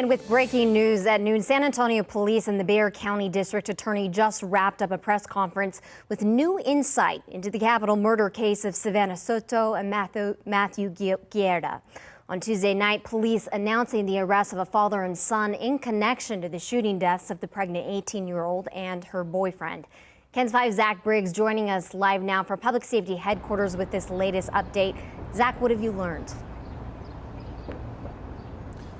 And with breaking news at noon, San Antonio Police and the Bexar County District Attorney just wrapped up a press conference with new insight into the capital murder case of Savanahsoto and Matthewguerra. On Tuesday night, police announcing the arrest of a father and son in connection to the shooting deaths of the pregnant 18-year-old and her boyfriend. KENS 5's Zach Briggs joining us live now for Public Safety Headquarters with this latest update. Zach, what have you learned?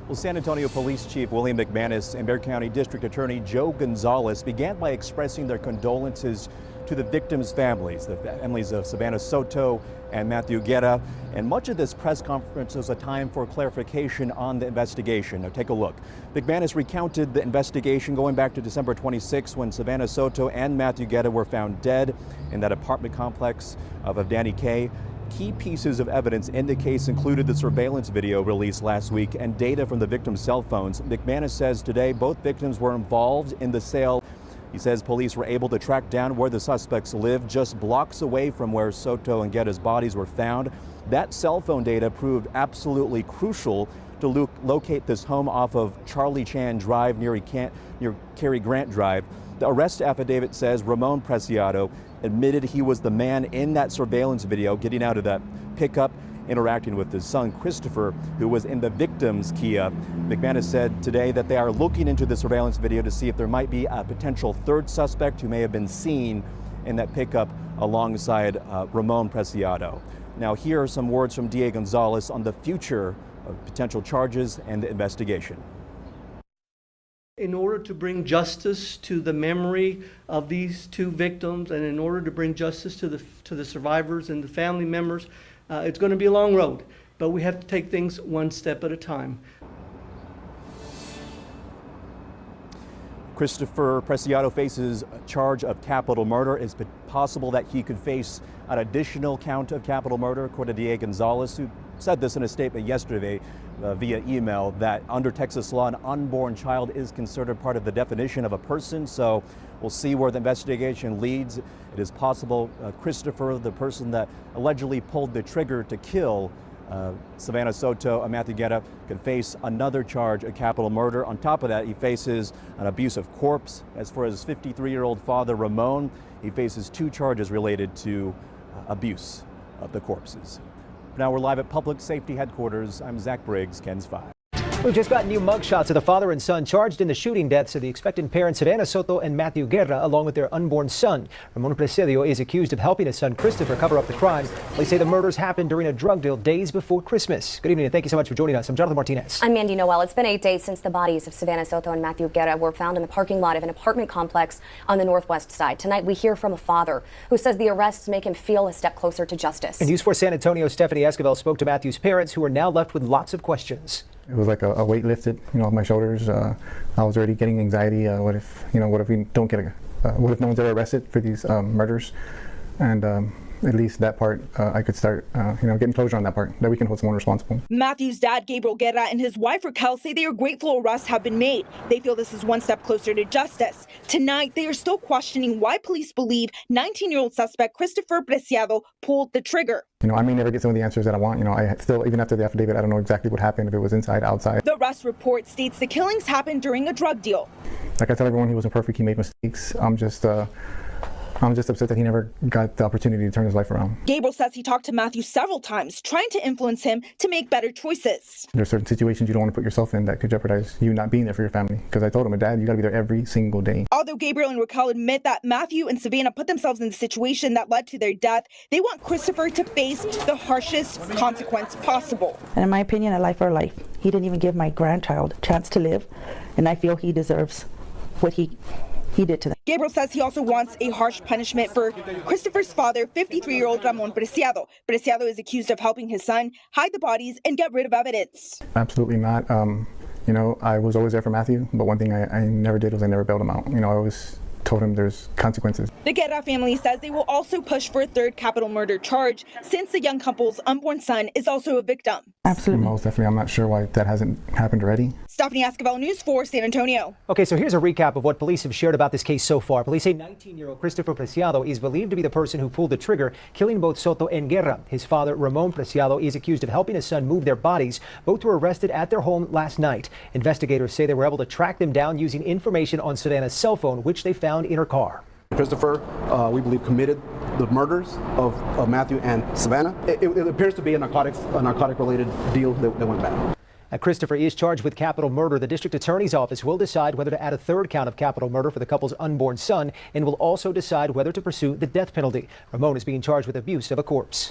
Well, San Antonio Police Chief William McManus and Bexar County District Attorney Joe Gonzalez began by expressing their condolences to the victims' families, the families of Savanahsoto and Matthewguerra. And much of this press conference was a time for clarification on the investigation. Now take a look. McManus recounted the investigation going back to December 26 when Savanahsoto and Matthewguerra were found dead in that apartment complex of Danny K. Key pieces of evidence in the case included the surveillance video released last week and data from the victims' cell phones. McManus says today both victims were involved in the sale. He says police were able to track down where the suspects lived just blocks away from where Soto and Guerra's bodies were found. That cell phone data proved absolutely crucial to locate this home off of Charlie Chan Drive near Cary Grant Drive. The arrest affidavit says Ramon Preciado admitted he was the man in that surveillance video getting out of that pickup, interacting with his son Christopher, who was in the victim's Kia. McManus said today that they are looking into the surveillance video to see if there might be a potential third suspect who may have been seen in that pickup alongside Ramon Preciado. Now here are some words from DA Gonzalez on the future of potential charges and the investigation. In order to bring justice to the memory of these two victims, and in order to bring justice to the survivors and the family members, it's going to be a long road, but we have to take things one step at a time. Christopher Preciado faces a charge of capital murder. It's possible that he could face an additional count of capital murder, according to DA Gonzalez, who said this in a statement yesterday via email, that under Texas law, an unborn child is considered part of the definition of a person. So we'll see where the investigation leads. It is possible Christopher, the person that allegedly pulled the trigger to kill Savanahsoto and Matthewguerra, could face another charge of capital murder. On top of that, he faces an abuse of corpse. As for his 53-year-old father, Ramon, he faces 2 charges related to abuse of the corpses. Now we're live at Public Safety Headquarters. I'm Zach Briggs, KENS 5. We just got new mugshots of the father and son charged in the shooting deaths of the expectant parents Savanahsoto and Matthewguerra, along with their unborn son. Ramon Preciado is accused of helping his son Christopher cover up the crime. Police say the murders happened during a drug deal days before Christmas. Good evening and thank you so much for joining us. I'm Jonathan Martinez. I'm Mandy Noel. It's been 8 days since the bodies of Savanahsoto and Matthewguerra were found in the parking lot of an apartment complex on the northwest side. Tonight we hear from a father who says the arrests make him feel a step closer to justice. And News 4 San Antonio's Stephanie Esquivel spoke to Matthew's parents, who are now left with lots of questions. It was like a weight lifted, off my shoulders. I was already getting anxiety. What if we don't get what if no one's ever arrested for these murders? And at least that part, I could start, getting closure on that part, that we can hold someone responsible. Matthew's dad, Gabriel Guerra, and his wife, Raquel, say they are grateful arrests have been made. They feel this is one step closer to justice. Tonight, they are still questioning why police believe 19-year-old suspect Christopher Preciado pulled the trigger. I may never get some of the answers that I want. I still, even after the affidavit, I don't know exactly what happened, if it was inside, outside. The arrest report states the killings happened during a drug deal. Like I tell everyone, he wasn't perfect. He made mistakes. I'm just upset that he never got the opportunity to turn his life around. Gabriel says he talked to Matthew several times, trying to influence him to make better choices. There's certain situations you don't want to put yourself in that could jeopardize you not being there for your family. Because I told him, Dad, you got to be there every single day. Although Gabriel and Raquel admit that Matthew and Savannah put themselves in the situation that led to their death, they want Christopher to face the harshest consequence possible. And in my opinion, a life for a life. He didn't even give my grandchild a chance to live, and I feel he deserves what he did to them. Gabriel says he also wants a harsh punishment for Christopher's father, 53-year-old Ramon Preciado. Preciado is accused of helping his son hide the bodies and get rid of evidence. Absolutely not. I was always there for Matthew, but one thing I never did was I never bailed him out. I always told him there's consequences. The Guerra family says they will also push for a third capital murder charge, since the young couple's unborn son is also a victim. Absolutely. Most definitely. I'm not sure why that hasn't happened already. Stephanie Esquivel, News 4, San Antonio. Okay, so here's a recap of what police have shared about this case so far. Police say 19-year-old Christopher Preciado is believed to be the person who pulled the trigger, killing both Soto and Guerra. His father, Ramon Preciado, is accused of helping his son move their bodies. Both were arrested at their home last night. Investigators say they were able to track them down using information on Savannah's cell phone, which they found in her car. Christopher, we believe, committed the murders of Matthew and Savannah. It appears to be a narcotic-related deal that went bad. Christopher is charged with capital murder. The district attorney's office will decide whether to add a third count of capital murder for the couple's unborn son and will also decide whether to pursue the death penalty. Ramon is being charged with abuse of a corpse.